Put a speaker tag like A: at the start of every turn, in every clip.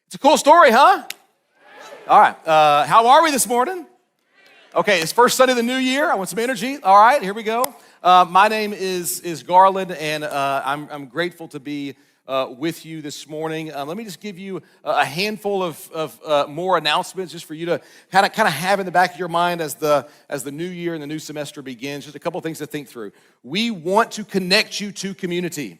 A: It's a cool story, huh? All right. How are we this morning? Okay, it's first Sunday of the new year. I want some energy. All right, here we go. My name is Garland, and I'm grateful to be with you this morning. Let me just give you a handful of more announcements, just for you to kind of have in the back of your mind as the new year and the new semester begins. Just a couple things to think through. We want to connect you to community.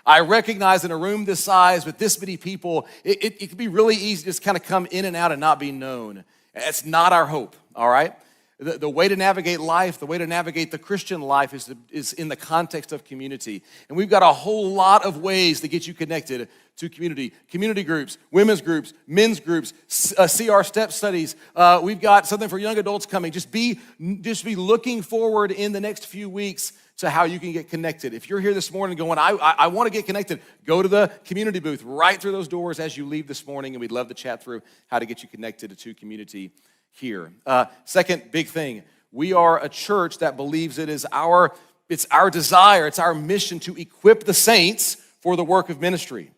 A: I recognize in a room this size with this many people, it can be really easy to just kind of come in and out and not be known. That's not our hope, all right? The way to navigate life, the way to navigate the Christian life is in the context of community. And we've got a whole lot of ways to get you connected to community. Community groups, women's groups, men's groups, CR step studies. We've got something for young adults coming. Just be looking forward in the next few weeks to how you can get connected. If you're here this morning going, I want to get connected, go to the community booth right through those doors as you leave this morning, and we'd love to chat through how to get you connected to community here. Second big thing, we are a church that believes it's our desire, it's our mission to equip the saints for the work of ministry.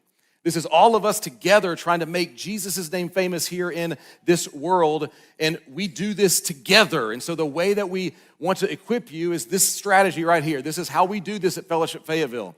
A: This is all of us together trying to make Jesus' name famous here in this world, and we do this together. And so the way that we want to equip you is this strategy right here. This is how we do this at Fellowship Fayetteville.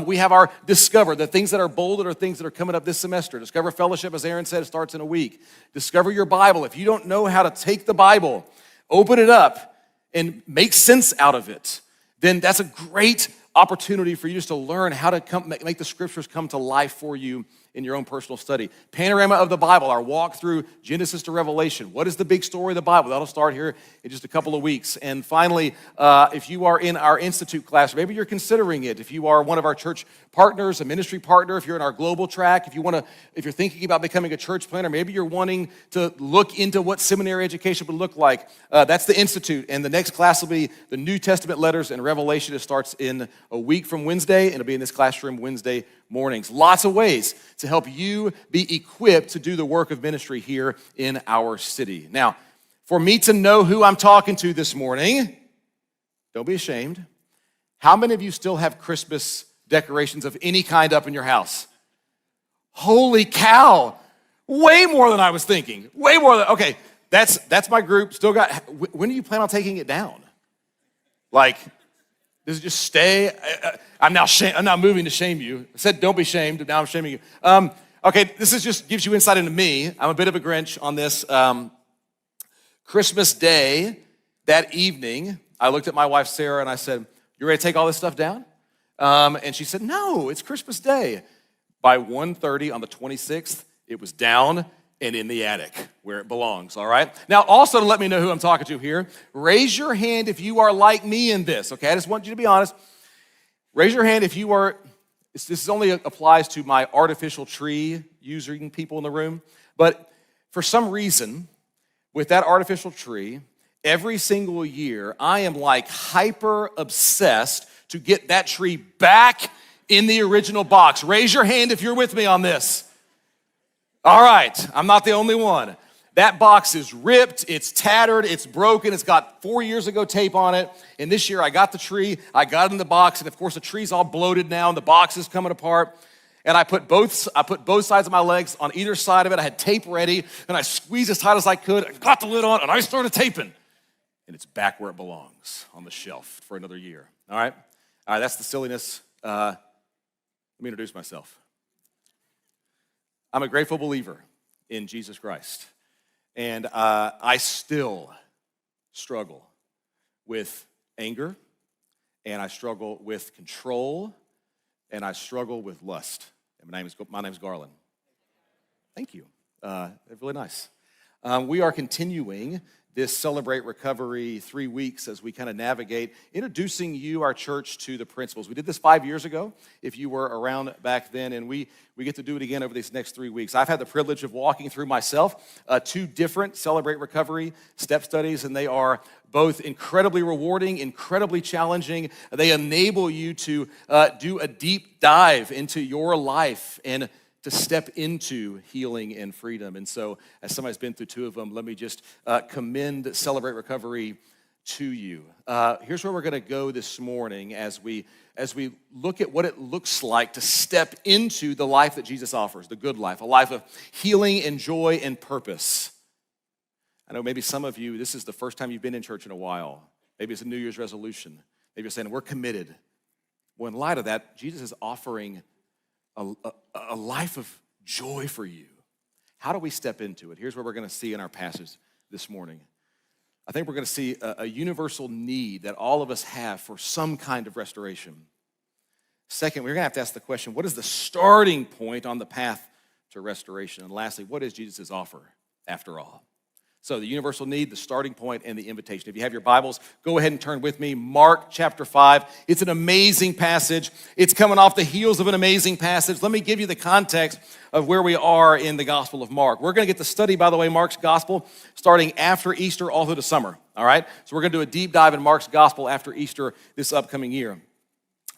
A: We have our Discover, the things that are bolded are things that are coming up this semester. Discover Fellowship, as Aaron said, starts in a week. Discover your Bible. If you don't know how to take the Bible, open it up, and make sense out of it, then that's a great opportunity for you just to learn how to make the scriptures come to life for you in your own personal study. Panorama of the Bible, our walk through Genesis to Revelation. What is the big story of the Bible? That'll start here in just a couple of weeks. And finally, if you are in our Institute class, or maybe you're considering it, if you are one of our church partners, a ministry partner, if you're in our global track, if you're thinking about becoming a church planner, maybe you're wanting to look into what seminary education would look like, that's the Institute. And the next class will be the New Testament letters and Revelation. It starts in a week from Wednesday, and it'll be in this classroom Wednesday mornings. Lots of ways to help you be equipped to do the work of ministry here in our city. Now, for me to know who I'm talking to this morning, don't be ashamed. How many of you still have Christmas decorations of any kind up in your house? Holy cow! Way more than I was thinking. Way more than, okay, that's my group. Still got, when do you plan on taking it down? Like, does it just stay? I'm now moving to shame you. I said don't be shamed, but now I'm shaming you. Okay, this is just gives you insight into me. I'm a bit of a Grinch on this. Christmas Day, that evening, I looked at my wife, Sarah, and I said, you ready to take all this stuff down? And she said, no, it's Christmas Day. By 1:30 on the 26th, it was down and in the attic where it belongs, all right? Now, also to let me know who I'm talking to here, raise your hand if you are like me in this, okay? I just want you to be honest. Raise your hand if you are, this only applies to my artificial tree using people in the room, but for some reason, with that artificial tree, every single year, I am like hyper obsessed to get that tree back in the original box. Raise your hand if you're with me on this. All right, I'm not the only one. That box is ripped, it's tattered, it's broken, it's got 4 years ago tape on it. And this year I got the tree, I got it in the box, and of course the tree's all bloated now and the box is coming apart. And I put both sides of my legs on either side of it. I had tape ready, and I squeezed as tight as I could. I got the lid on, and I started taping. And it's back where it belongs, on the shelf for another year. All right, that's the silliness. Let me introduce myself. I'm a grateful believer in Jesus Christ, and I still struggle with anger, and I struggle with control, and I struggle with lust. And my name is Garland. Thank you. Really nice. We are continuing this Celebrate Recovery 3 weeks as we kind of navigate, introducing you, our church, to the principles. We did this 5 years ago, if you were around back then, and we get to do it again over these next 3 weeks. I've had the privilege of walking through myself 2 different Celebrate Recovery step studies, and they are both incredibly rewarding, incredibly challenging. They enable you to do a deep dive into your life and to step into healing and freedom. And so, as somebody's been through 2 of them, let me just commend Celebrate Recovery to you. Here's where we're going to go this morning as we as we look at what it looks like to step into the life that Jesus offers, the good life, a life of healing and joy and purpose. I know maybe some of you, this is the first time you've been in church in a while. Maybe it's a New Year's resolution. Maybe you're saying, we're committed. Well, in light of that, Jesus is offering a life of joy for you. How do we step into it? Here's what we're going to see in our passage this morning. I think we're going to see a universal need that all of us have for some kind of restoration. Second, we're going to have to ask the question, what is the starting point on the path to restoration? And lastly, what is Jesus' offer after all? So the universal need, the starting point, and the invitation. If you have your Bibles, go ahead and turn with me. Mark chapter 5. It's an amazing passage. It's coming off the heels of an amazing passage. Let me give you the context of where we are in the Gospel of Mark. We're going to get to study, by the way, Mark's Gospel starting after Easter all through the summer, all right? So we're going to do a deep dive in Mark's Gospel after Easter this upcoming year.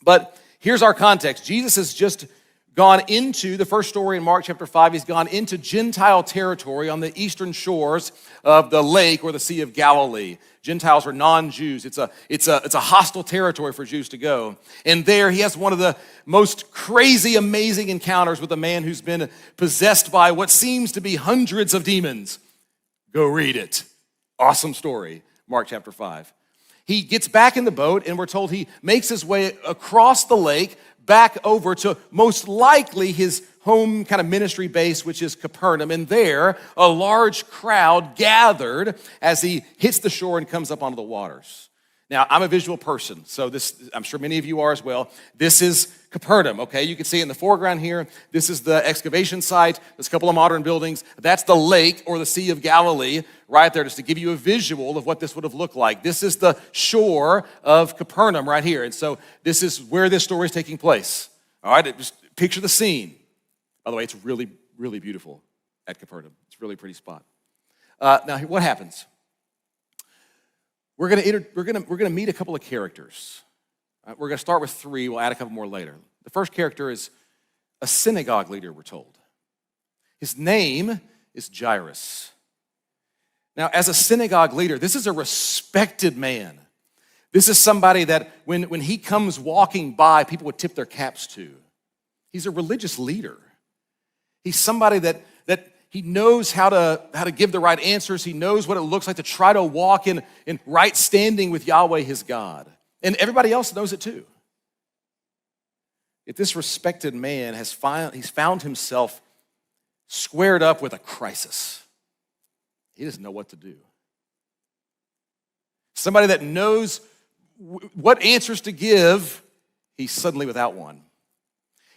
A: But here's our context. Jesus has just gone into, the first story in Mark chapter 5, he's gone into Gentile territory on the eastern shores of the lake or the Sea of Galilee. Gentiles are non-Jews. It's a hostile territory for Jews to go. And there he has one of the most crazy, amazing encounters with a man who's been possessed by what seems to be hundreds of demons. Go read it. Awesome story, Mark chapter 5. He gets back in the boat, and we're told he makes his way across the lake back over to most likely his home kind of ministry base, which is Capernaum. And there, a large crowd gathered as he hits the shore and comes up onto the waters. Now, I'm a visual person, so this, I'm sure many of you are as well. This is Capernaum, okay? You can see in the foreground here, this is the excavation site. There's a couple of modern buildings. That's the lake or the Sea of Galilee right there, just to give you a visual of what this would have looked like. This is the shore of Capernaum right here. And so this is where this story is taking place. All right, just picture the scene. By the way, it's really, really beautiful at Capernaum. It's a really pretty spot. Now, what happens? We're gonna meet a couple of characters. We're gonna start with three. We'll add a couple more later. The first character is a synagogue leader, we're told. His name is Jairus. Now, as a synagogue leader, this is a respected man. This is somebody that when he comes walking by, people would tip their caps to. He's a religious leader. He's somebody that he knows how to give the right answers. He knows what it looks like to try to walk in right standing with Yahweh, his God. And everybody else knows it too. If this respected man he's found himself squared up with a crisis. He doesn't know what to do. Somebody that knows what answers to give, he's suddenly without one.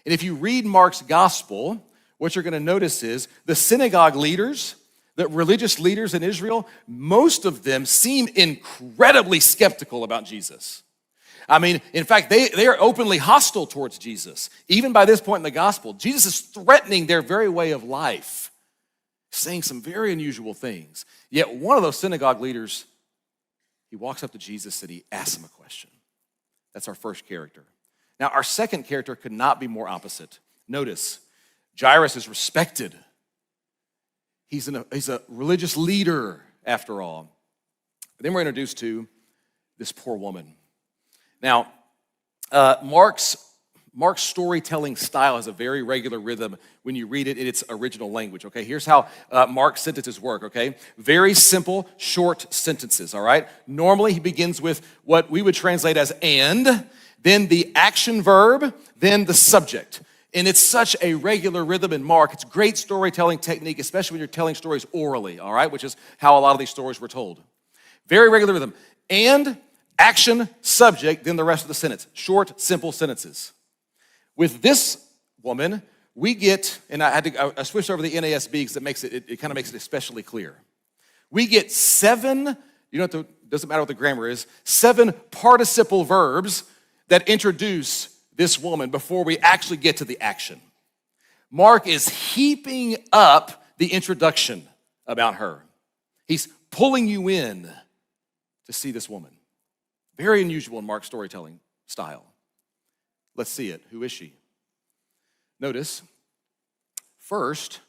A: And if you read Mark's gospel, what you're going to notice is the synagogue leaders, the religious leaders in Israel, most of them seem incredibly skeptical about Jesus. I mean, in fact, they are openly hostile towards Jesus. Even by this point in the gospel, Jesus is threatening their very way of life, saying some very unusual things. Yet one of those synagogue leaders, he walks up to Jesus and he asks him a question. That's our first character. Now, our second character could not be more opposite. Notice, Jairus is respected. He's a religious leader, after all. Then we're introduced to this poor woman. Now, Mark's storytelling style has a very regular rhythm when you read it in its original language, okay? Here's how Mark's sentences work, okay? Very simple, short sentences, all right? Normally, he begins with what we would translate as and, then the action verb, then the subject. And it's such a regular rhythm in Mark. It's great storytelling technique, especially when you're telling stories orally, all right? Which is how a lot of these stories were told. Very regular rhythm. And, action, subject, then the rest of the sentence. Short, simple sentences. With this woman, we get, and I switched over to the NASB because it kind of makes it especially clear. We get 7, doesn't matter what the grammar is, 7 participle verbs that introduce this woman before we actually get to the action. Mark is heaping up the introduction about her. He's pulling you in to see this woman. Very unusual in Mark's storytelling style. Let's see it. Who is she? Notice, first,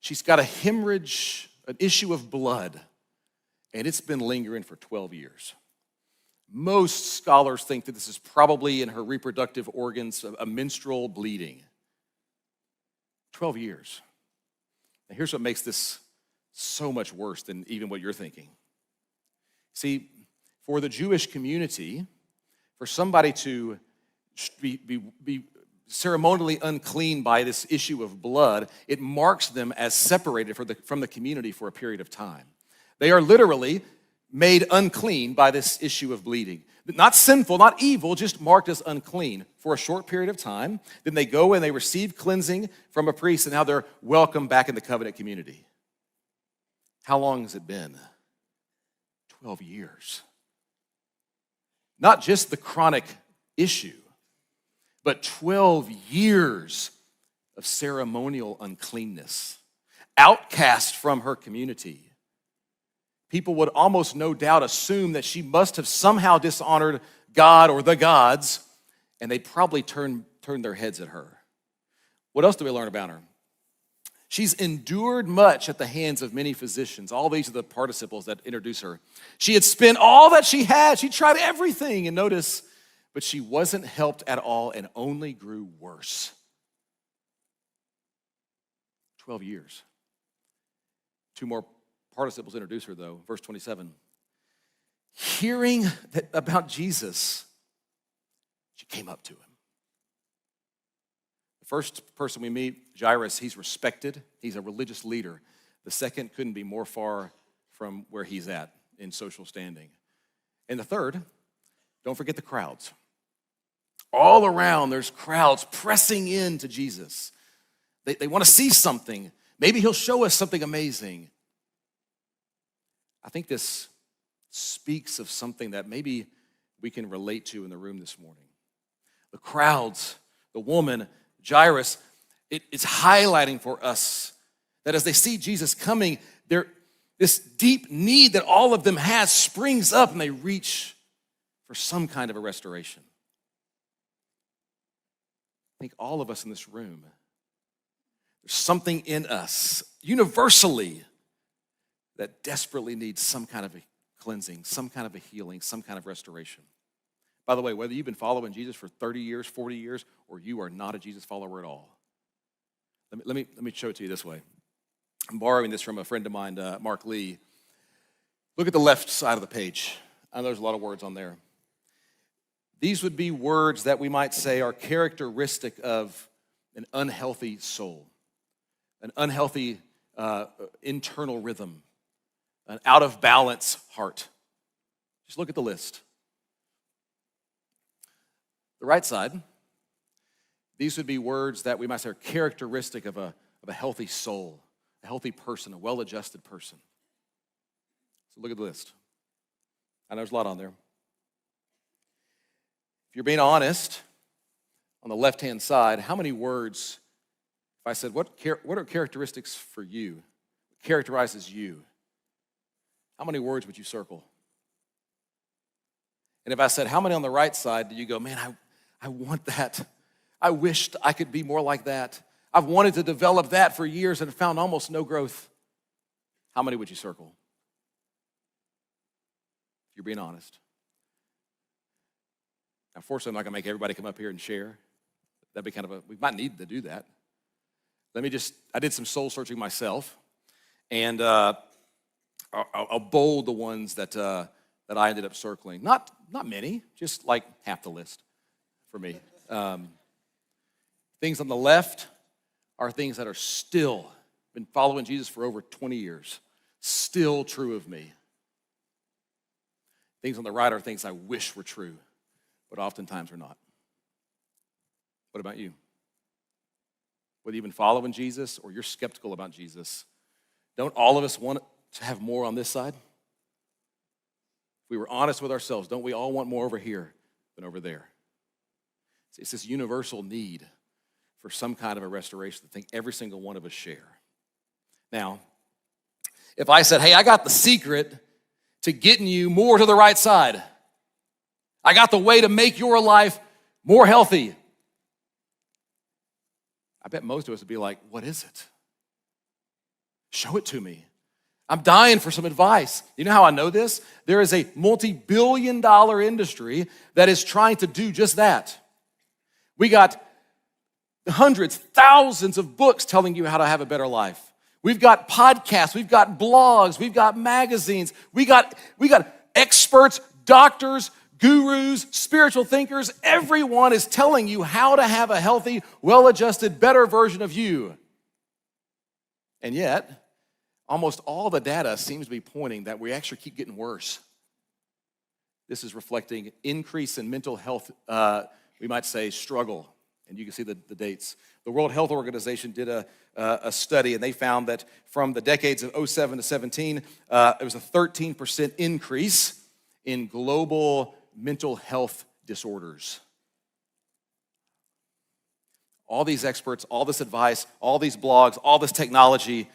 A: she's got a hemorrhage, an issue of blood, and it's been lingering for 12 years. Most scholars think that this is probably in her reproductive organs, a menstrual bleeding. 12 years. Now here's what makes this so much worse than even what you're thinking. See, for the Jewish community, for somebody to be ceremonially unclean by this issue of blood, it marks them as separated from the community for a period of time. They are literally made unclean by this issue of bleeding. Not sinful, not evil, just marked as unclean for a short period of time. Then they go and they receive cleansing from a priest, and now they're welcomed back in the covenant community. How long has it been? 12 years. Not just the chronic issue, but 12 years of ceremonial uncleanness, outcast from her community. People would almost no doubt assume that she must have somehow dishonored God or the gods, and they probably turned their heads at her. What else do we learn about her? She's endured much at the hands of many physicians. All these are the participles that introduce her. She had spent all that she had. She tried everything, and notice, but she wasn't helped at all and only grew worse. 12 years. Two more participles introduce her, though. Verse 27. Hearing about Jesus, she came up to him. The first person we meet, Jairus, he's respected. He's a religious leader. The second couldn't be more far from where he's at in social standing. And the third, don't forget the crowds. All around, there's crowds pressing in to Jesus. They want to see something. Maybe he'll show us something amazing. I think this speaks of something that maybe we can relate to in the room this morning. The crowds, the woman, Jairus, it's highlighting for us that as they see Jesus coming, this deep need that all of them has springs up and they reach for some kind of a restoration. I think all of us in this room, there's something in us, universally, that desperately needs some kind of a cleansing, some kind of a healing, some kind of restoration. By the way, whether you've been following Jesus for 30 years, 40 years, or you are not a Jesus follower at all, let me show it to you this way. I'm borrowing this from a friend of mine, Mark Lee. Look at the left side of the page. I know there's a lot of words on there. These would be words that we might say are characteristic of an unhealthy soul, an unhealthy internal rhythm, an out-of-balance heart. Just look at the list. The right side, these would be words that we might say are characteristic of a healthy soul, a healthy person, a well-adjusted person. So look at the list. I know there's a lot on there. If you're being honest, on the left-hand side, how many words, if I said, what are characteristics for you? What characterizes you? How many words would you circle? And if I said, how many on the right side do you go, man, I want that. I wished I could be more like that. I've wanted to develop that for years and found almost no growth. How many would you circle? If you're being honest. Now, fortunately, I'm not going to make everybody come up here and share. That'd be we might need to do that. I did some soul searching myself, and I'll bold the ones that I ended up circling. Not many, just like half the list for me. Things on the left are things that are still, been following Jesus for over 20 years, still true of me. Things on the right are things I wish were true, but oftentimes are not. What about you? Whether you've been following Jesus or you're skeptical about Jesus, don't all of us want to have more on this side? If we were honest with ourselves, don't we all want more over here than over there? It's this universal need for some kind of a restoration that I think every single one of us share. Now, if I said, hey, I got the secret to getting you more to the right side, I got the way to make your life more healthy, I bet most of us would be like, what is it? Show it to me. I'm dying for some advice. You know how I know this? There is a multi-billion-dollar industry that is trying to do just that. We got hundreds, thousands of books telling you how to have a better life. We've got podcasts, we've got blogs, we've got magazines, we got experts, doctors, gurus, spiritual thinkers. Everyone is telling you how to have a healthy, well-adjusted, better version of you. And yet, almost all the data seems to be pointing that we actually keep getting worse. This is reflecting increase in mental health, we might say struggle. And you can see the dates. The World Health Organization did a study, and they found that from the decades of 07 to 17, it was a 13% increase in global mental health disorders. All these experts, all this advice, all these blogs, all this technology,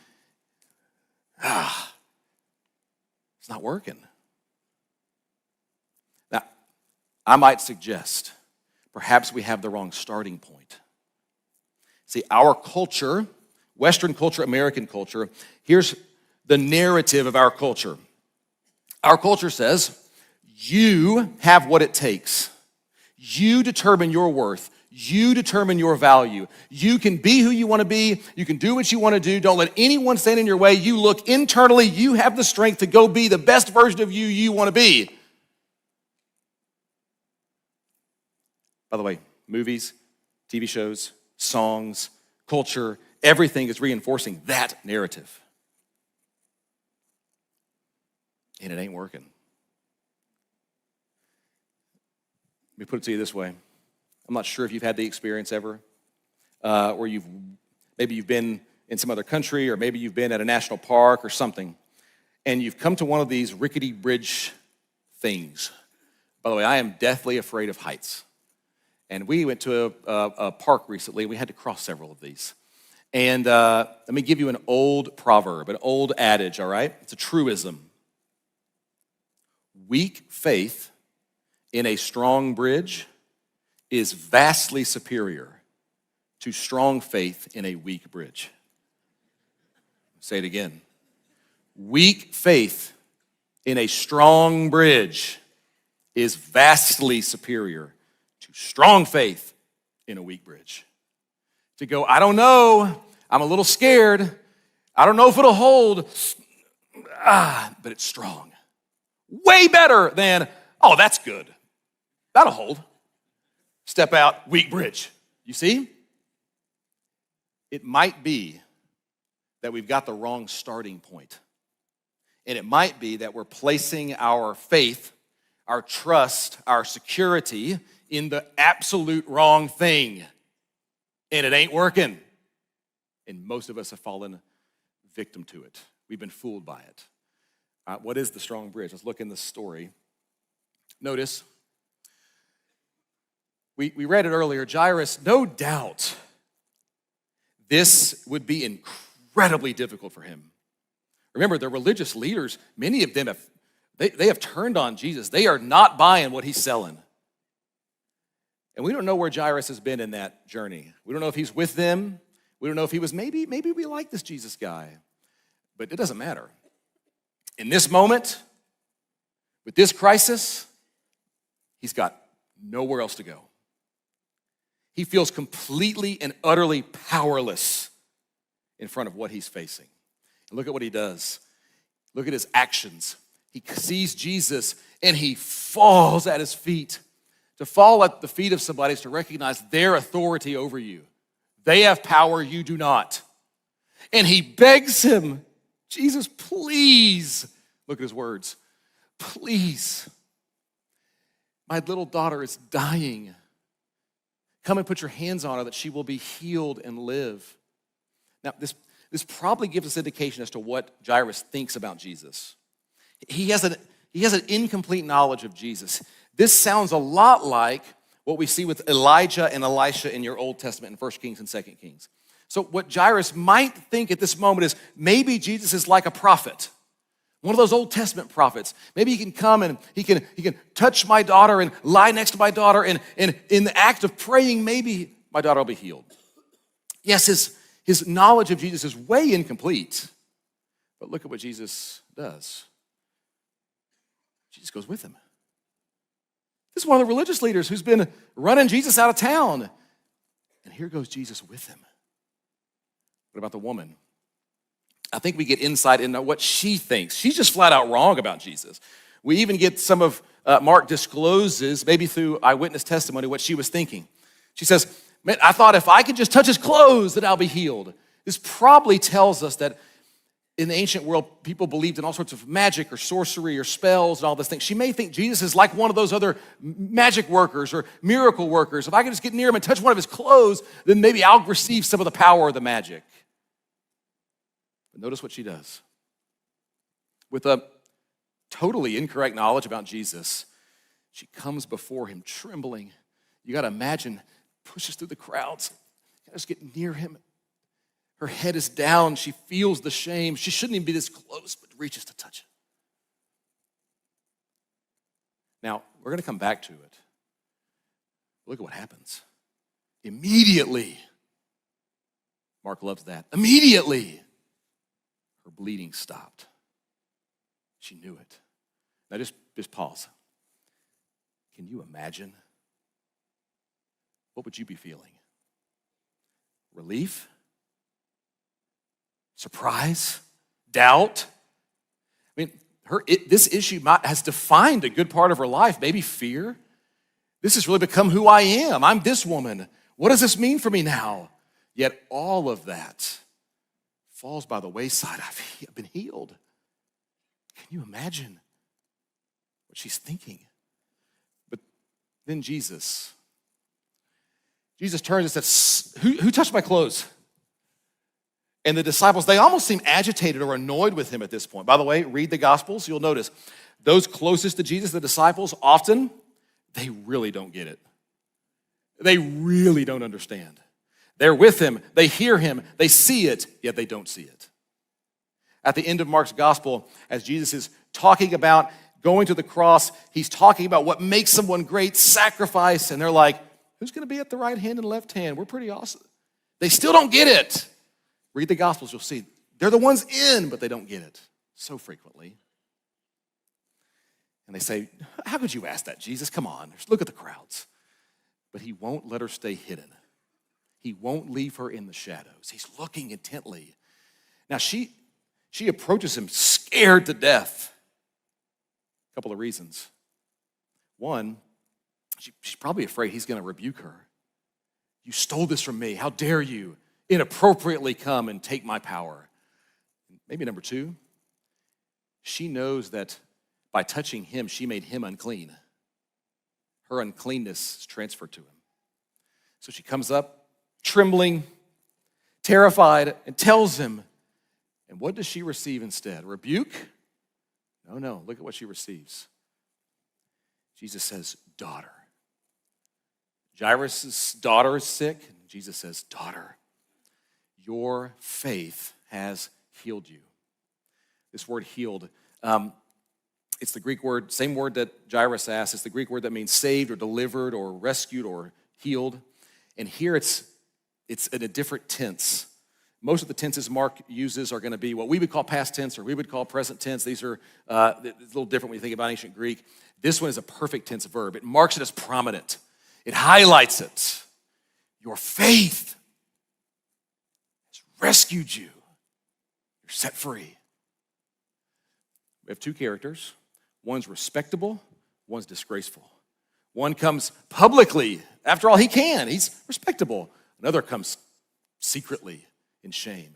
A: it's not working. Now, I might suggest perhaps we have the wrong starting point. See, our culture, Western culture, American culture, here's the narrative of our culture. Our culture says, you have what it takes. You determine your worth. You determine your value. You can be who you want to be. You can do what you want to do. Don't let anyone stand in your way. You look internally. You have the strength to go be the best version of you want to be. By the way, movies, TV shows, songs, culture, everything is reinforcing that narrative. And it ain't working. Let me put it to you this way. I'm not sure if you've had the experience ever where maybe you've been in some other country, or maybe you've been at a national park or something, and you've come to one of these rickety bridge things. By the way, I am deathly afraid of heights. And we went to a park recently, and we had to cross several of these. And let me give you an old proverb, an old adage, all right? It's a truism. Weak faith in a strong bridge is vastly superior to strong faith in a weak bridge. Say it again. Weak faith in a strong bridge is vastly superior to strong faith in a weak bridge. To go, I don't know, I'm a little scared, I don't know if it'll hold, but it's strong. Way better than, oh, that's good, that'll hold. Step out, weak bridge. You see? It might be that we've got the wrong starting point. And it might be that we're placing our faith, our trust, our security in the absolute wrong thing. And it ain't working. And most of us have fallen victim to it. We've been fooled by it. What is the strong bridge? Let's look in the story. Notice, we read it earlier, Jairus, no doubt this would be incredibly difficult for him. Remember, the religious leaders, many of them have turned on Jesus. They are not buying what he's selling. And we don't know where Jairus has been in that journey. We don't know if he's with them. We don't know if he was, maybe we like this Jesus guy. But it doesn't matter. In this moment, with this crisis, he's got nowhere else to go. He feels completely and utterly powerless in front of what he's facing. And look at what he does. Look at his actions. He sees Jesus and he falls at his feet. To fall at the feet of somebody is to recognize their authority over you. They have power, you do not. And he begs him, Jesus, please. Look at his words. Please. My little daughter is dying. Come and put your hands on her that she will be healed and live. Now, this probably gives us indication as to what Jairus thinks about Jesus. He has an incomplete knowledge of Jesus. This sounds a lot like what we see with Elijah and Elisha in your Old Testament in 1 Kings and 2 Kings. So what Jairus might think at this moment is maybe Jesus is like a prophet. One of those Old Testament prophets. Maybe he can come and he can touch my daughter and lie next to my daughter, and in the act of praying, maybe my daughter will be healed. Yes, his knowledge of Jesus is way incomplete. But look at what Jesus does. Jesus goes with him. This is one of the religious leaders who's been running Jesus out of town. And here goes Jesus with him. What about the woman? I think we get insight into what she thinks. She's just flat out wrong about Jesus. We even get some of Mark discloses, maybe through eyewitness testimony, what she was thinking. She says, man, I thought if I could just touch his clothes that I'll be healed. This probably tells us that in the ancient world, people believed in all sorts of magic or sorcery or spells and all these things. She may think Jesus is like one of those other magic workers or miracle workers. If I could just get near him and touch one of his clothes, then maybe I'll receive some of the power of the magic. But notice what she does. With a totally incorrect knowledge about Jesus, she comes before him trembling. You got to imagine, pushes through the crowds. You got to just get near him. Her head is down. She feels the shame. She shouldn't even be this close, but reaches to touch it. Now, we're going to come back to it. Look at what happens. Immediately, Mark loves that. Immediately, her bleeding stopped. She knew it. Now, just pause. Can you imagine? What would you be feeling? Relief? Surprise? Doubt? I mean, this issue has defined a good part of her life. Maybe fear. This has really become who I am. I'm this woman. What does this mean for me now? Yet all of that falls by the wayside. I've been healed. Can you imagine what she's thinking? But then Jesus turns and says, who touched my clothes? And the disciples, they almost seem agitated or annoyed with him at this point. By the way, read the Gospels, you'll notice those closest to Jesus, the disciples, often, they really don't get it. They really don't understand. They're with him, they hear him, they see it, yet they don't see it. At the end of Mark's Gospel, as Jesus is talking about going to the cross, he's talking about what makes someone great, sacrifice, and they're like, who's going to be at the right hand and left hand? We're pretty awesome. They still don't get it. Read the Gospels, you'll see. They're the ones in, but they don't get it so frequently. And they say, how could you ask that, Jesus? Come on, just look at the crowds. But he won't let her stay hidden. He won't leave her in the shadows. He's looking intently. Now, she approaches him scared to death. A couple of reasons. One, she's probably afraid he's going to rebuke her. You stole this from me. How dare you inappropriately come and take my power? Maybe number two, she knows that by touching him, she made him unclean. Her uncleanness is transferred to him. So she comes up, trembling, terrified, and tells him. And what does she receive instead? Rebuke? No, look at what she receives. Jesus says, daughter. Jairus' daughter is sick. And Jesus says, daughter, your faith has healed you. This word healed, it's the Greek word, same word that Jairus asked. It's the Greek word that means saved or delivered or rescued or healed. And here it's in a different tense. Most of the tenses Mark uses are going to be what we would call past tense or we would call present tense. These are a little different when you think about ancient Greek. This one is a perfect tense verb. It marks it as prominent. It highlights it. Your faith has rescued you. You're set free. We have two characters. One's respectable, one's disgraceful. One comes publicly. After all, he can. He's respectable. Another comes secretly in shame.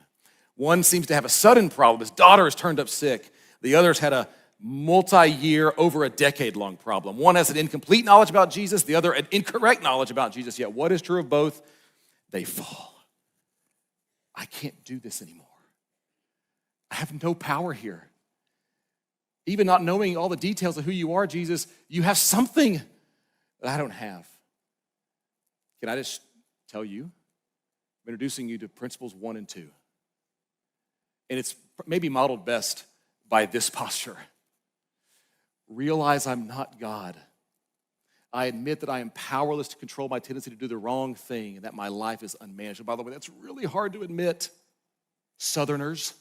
A: One seems to have a sudden problem. His daughter is turned up sick. The other's had a multi-year, over a decade-long problem. One has an incomplete knowledge about Jesus, the other an incorrect knowledge about Jesus. Yet what is true of both? They fall. I can't do this anymore. I have no power here. Even not knowing all the details of who you are, Jesus, you have something that I don't have. Can I just tell you? I'm introducing you to principles 1 and 2. And it's maybe modeled best by this posture. Realize I'm not God. I admit that I am powerless to control my tendency to do the wrong thing and that my life is unmanageable. By the way, that's really hard to admit. Southerners.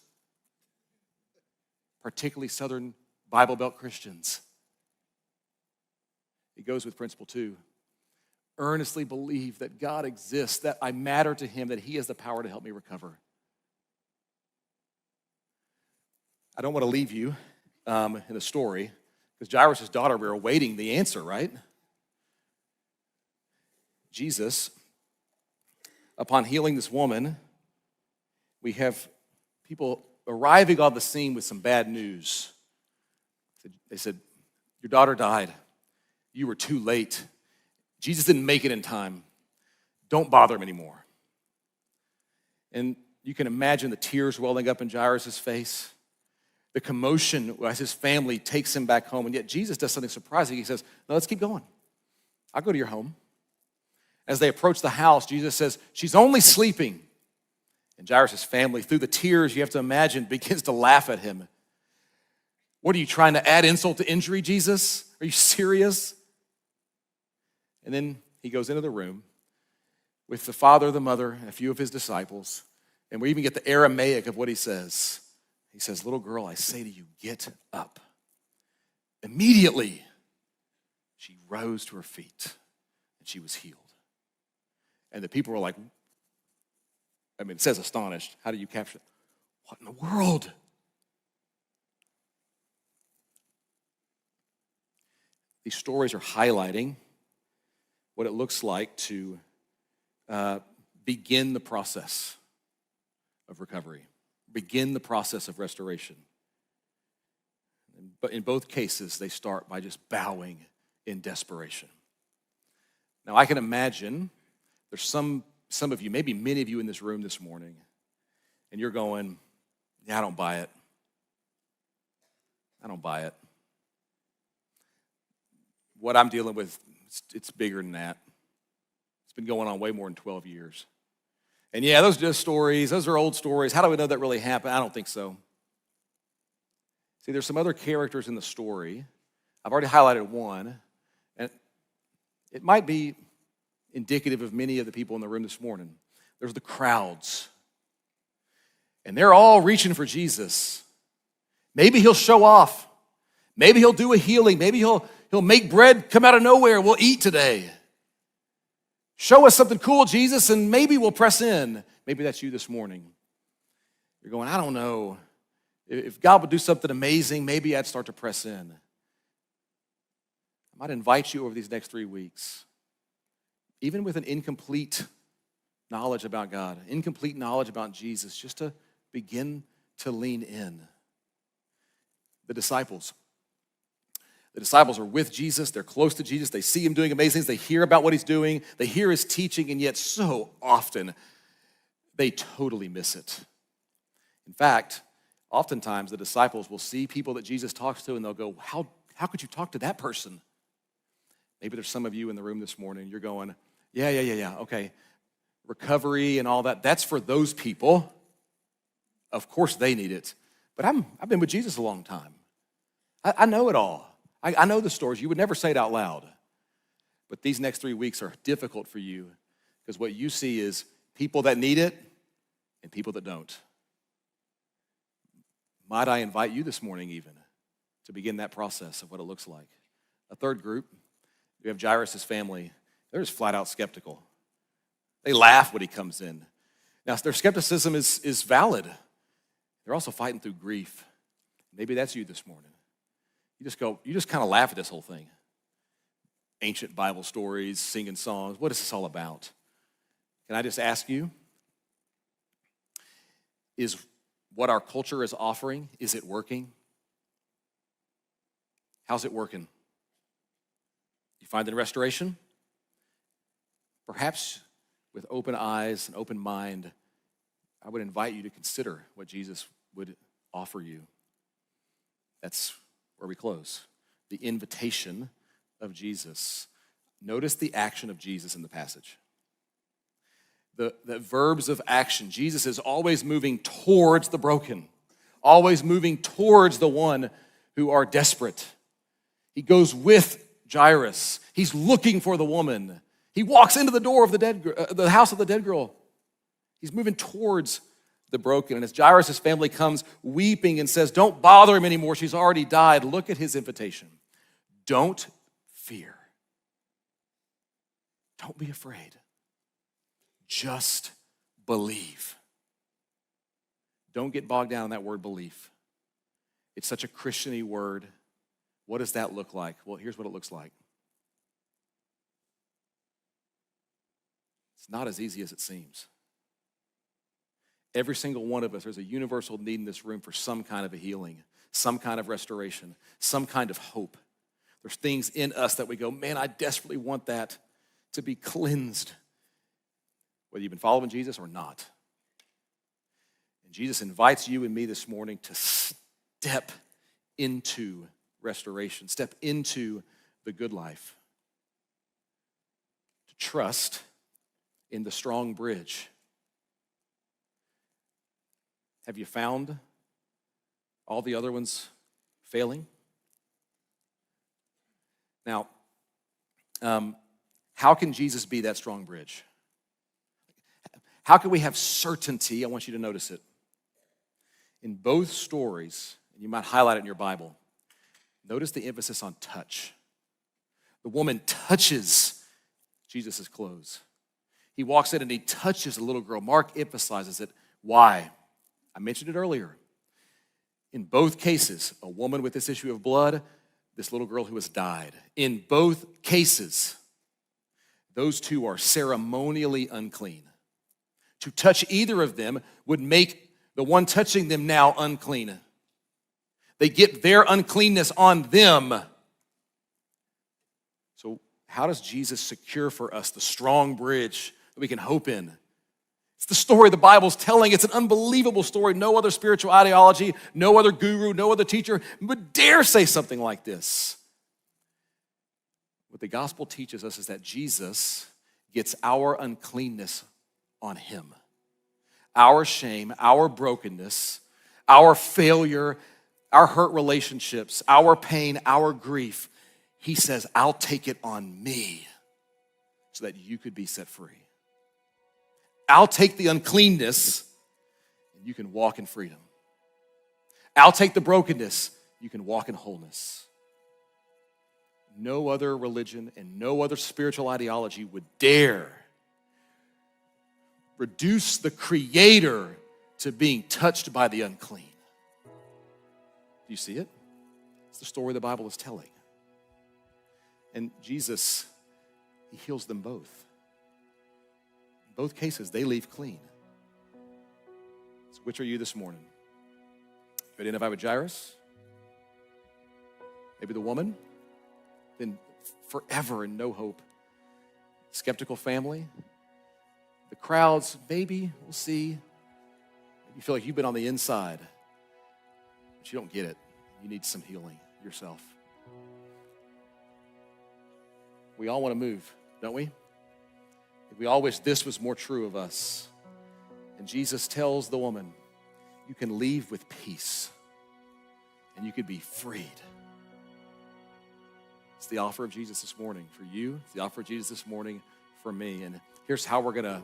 A: particularly Southern Bible Belt Christians. It goes with principle 2. Earnestly believe that God exists, that I matter to him, that he has the power to help me recover. I don't want to leave you in the story, because Jairus' daughter, we were awaiting the answer, right? Jesus, upon healing this woman, we have people arriving on the scene with some bad news. They said, your daughter died. You were too late. Jesus didn't make it in time. Don't bother him anymore. And you can imagine the tears welling up in Jairus' face, the commotion as his family takes him back home. And yet Jesus does something surprising. He says, no, let's keep going. I'll go to your home. As they approach the house, Jesus says, she's only sleeping. And Jairus' family, through the tears, you have to imagine, begins to laugh at him. What are you trying to add insult to injury, Jesus? Are you serious? And then he goes into the room with the father, the mother, and a few of his disciples. And we even get the Aramaic of what he says. He says, little girl, I say to you, get up. Immediately, she rose to her feet and she was healed. And the people were like, it says astonished. How do you capture it? What in the world? These stories are highlighting what it looks like to begin the process of recovery, begin the process of restoration. But in both cases, they start by just bowing in desperation. Now, I can imagine there's some of you, maybe many of you in this room this morning, and you're going, yeah, I don't buy it. I don't buy it. What I'm dealing with, it's bigger than that. It's been going on way more than 12 years. And yeah, those are just stories. Those are old stories. How do we know that really happened? I don't think so. See, there's some other characters in the story. I've already highlighted one, and it might be indicative of many of the people in the room this morning. There's the crowds, and they're all reaching for Jesus. Maybe he'll show off. Maybe he'll do a healing. Maybe he'll make bread come out of nowhere. We'll eat today. Show us something cool, Jesus, and maybe we'll press in. Maybe that's you this morning. You're going, I don't know. If God would do something amazing, maybe I'd start to press in. I might invite you over these next 3 weeks, even with an incomplete knowledge about God, incomplete knowledge about Jesus, just to begin to lean in. The disciples are with Jesus. They're close to Jesus. They see him doing amazing things. They hear about what he's doing. They hear his teaching, and yet so often they totally miss it. In fact, oftentimes the disciples will see people that Jesus talks to, and they'll go, how could you talk to that person? Maybe there's some of you in the room this morning. You're going, yeah, okay. Recovery and all that, that's for those people. Of course they need it. But I've been with Jesus a long time. I know it all. I know the stories. You would never say it out loud. But these next 3 weeks are difficult for you because what you see is people that need it and people that don't. Might I invite you this morning even to begin that process of what it looks like? A third group, we have Jairus' family. They're just flat out skeptical. They laugh when he comes in. Now, their skepticism is valid. They're also fighting through grief. Maybe that's you this morning. You just kind of laugh at this whole thing. Ancient Bible stories, singing songs. What is this all about? Can I just ask you, is what our culture is offering, is it working? How's it working? You find in restoration? Perhaps with open eyes and open mind, I would invite you to consider what Jesus would offer you. That's where we close. The invitation of Jesus. Notice the action of Jesus in the passage. The verbs of action. Jesus is always moving towards the broken, always moving towards the one who are desperate. He goes with Jairus. He's looking for the woman. He walks into the door of the house of the dead girl. He's moving towards the broken. And as Jairus' family comes weeping and says, don't bother him anymore, she's already died, look at his invitation. Don't fear. Don't be afraid. Just believe. Don't get bogged down in that word belief. It's such a Christian-y word. What does that look like? Well, here's what it looks like. It's not as easy as it seems. Every single one of us, there's a universal need in this room for some kind of a healing, some kind of restoration, some kind of hope. There's things in us that we go, man, I desperately want that to be cleansed, whether you've been following Jesus or not. And Jesus invites you and me this morning to step into restoration, step into the good life, to trust in the strong bridge. Have you found all the other ones failing? Now, how can Jesus be that strong bridge? How can we have certainty? I want you to notice it. In both stories, and you might highlight it in your Bible, notice the emphasis on touch. The woman touches Jesus' clothes. He walks in and he touches the little girl. Mark emphasizes it. Why? I mentioned it earlier. In both cases, a woman with this issue of blood, this little girl who has died. In both cases, those two are ceremonially unclean. To touch either of them would make the one touching them now unclean. They get their uncleanness on them. So how does Jesus secure for us the strong bridge that we can hope in? It's the story the Bible's telling. It's an unbelievable story. No other spiritual ideology, no other guru, no other teacher would dare say something like this. What the gospel teaches us is that Jesus gets our uncleanness on him. Our shame, our brokenness, our failure, our hurt relationships, our pain, our grief. He says, I'll take it on me so that you could be set free. I'll take the uncleanness and you can walk in freedom. I'll take the brokenness, you can walk in wholeness. No other religion and no other spiritual ideology would dare reduce the Creator to being touched by the unclean. Do you see it? It's the story the Bible is telling. And Jesus, he heals them both. In both cases, they leave clean. So which are you this morning? You identify with Jairus? Maybe the woman? Been forever in no hope. Skeptical family? The crowds, maybe, we'll see. You feel like you've been on the inside, but you don't get it. You need some healing yourself. We all want to move, don't we? We all wish this was more true of us. And Jesus tells the woman, you can leave with peace and you could be freed. It's the offer of Jesus this morning for you. It's the offer of Jesus this morning for me. And here's how we're gonna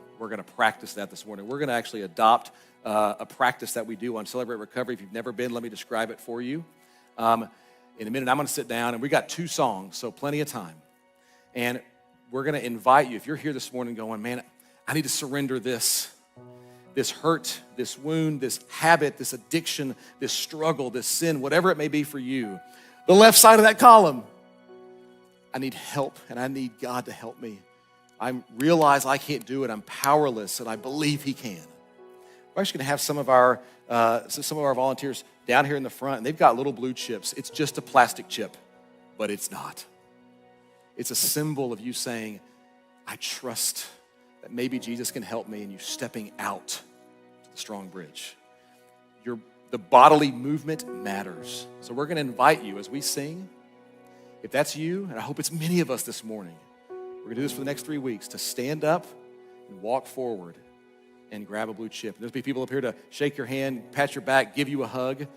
A: practice that this morning. We're gonna actually adopt a practice that we do on Celebrate Recovery. If you've never been, let me describe it for you. In a minute, I'm gonna sit down, and we got 2 songs, so plenty of time. And we're gonna invite you, if you're here this morning going, man, I need to surrender this hurt, this wound, this habit, this addiction, this struggle, this sin, whatever it may be for you. The left side of that column, I need help, and I need God to help me. I realize I can't do it. I'm powerless, and I believe he can. We're actually going to have some of our volunteers down here in the front, and they've got little blue chips. It's just a plastic chip, but it's not. It's a symbol of you saying, I trust that maybe Jesus can help me, and you stepping out to the strong bridge. The bodily movement matters. So we're going to invite you as we sing. If that's you, and I hope it's many of us this morning, we're going to do this for the next 3 weeks, to stand up and walk forward and grab a blue chip. There's be people up here to shake your hand, pat your back, give you a hug.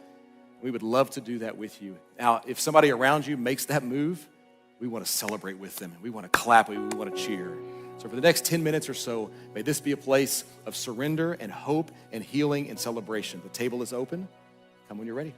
A: We would love to do that with you. Now, if somebody around you makes that move, we want to celebrate with them. We want to clap. We want to cheer. So for the next 10 minutes or so, may this be a place of surrender and hope and healing and celebration. The table is open. Come when you're ready.